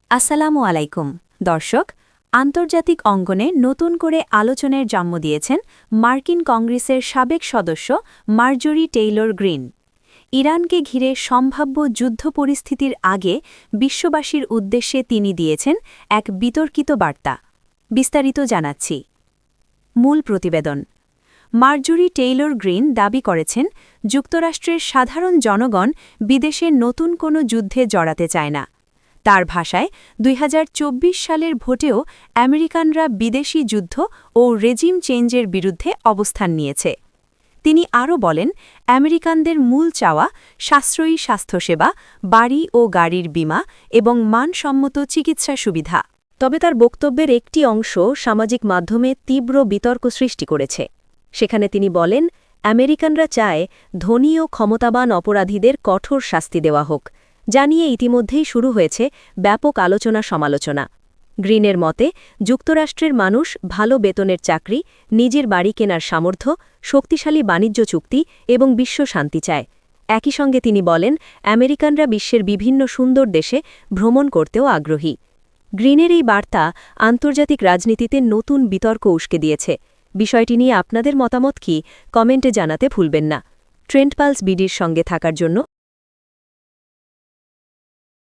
আসসালামু আলাইকুম দর্শক আন্তর্জাতিক অঙ্গনে নতুন করে আলোচনার জন্ম দিয়েছেন মার্কিন কংগ্রেসের সাবেক সদস্য মার্জরি টেইলর গ্রিন। ইরানকে ঘিরে সম্ভাব্য যুদ্ধ পরিস্থিতির আগে বিশ্ববাসীর উদ্দেশ্যে তিনি দিয়েছেন এক বিতর্কিত বার্তা। বিস্তারিত জানাচ্ছি। মূল প্রতিবেদন। মার্জরি টেইলর গ্রিন দাবি করেছেন যুক্তরাষ্ট্রের সাধারণ জনগণ বিদেশে নতুন কোনো যুদ্ধে জড়াতে চায় না। তার ভাষায় ২০২৪ সালের ভোটেও আমেরিকানরা বিদেশি যুদ্ধ ও রেজিম চেঞ্জের বিরুদ্ধে অবস্থান নিয়েছে। তিনি আরও বলেন, আমেরিকানদের মূল চাওয়া সাশ্রয়ী স্বাস্থ্যসেবা, বাড়ি ও গাড়ির বীমা এবং মানসম্মত চিকিৎসা সুবিধা। তবে তার বক্তব্যের একটি অংশ সামাজিক মাধ্যমে তীব্র বিতর্ক সৃষ্টি করেছে। সেখানে তিনি বলেন, আমেরিকানরা চায় ধনী ও ক্ষমতাবান অপরাধীদের কঠোর শাস্তি দেওয়া হোক, যা নিয়ে ইতিমধ্যেই শুরু হয়েছে ব্যাপক আলোচনা-সমালোচনা। গ্রিনের মতে, যুক্তরাষ্ট্রের মানুষ ভালো বেতনের চাকরি, নিজের বাড়ি কেনার সামর্থ্য, শক্তিশালী বাণিজ্য চুক্তি এবং বিশ্ব শান্তি চায়। একই সঙ্গে তিনি বলেন, আমেরিকানরা বিশ্বের বিভিন্ন সুন্দর দেশে ভ্রমণ করতেও আগ্রহী। গ্রিনের এই বার্তা আন্তর্জাতিক রাজনীতিতে নতুন বিতর্ক উস্কে দিয়েছে। বিষয়টি নিয়ে আপনাদের মতামত কি, কমেন্টে জানাতে ভুলবেন না। ট্রেন্ড পালস বিডির সঙ্গে থাকার জন্য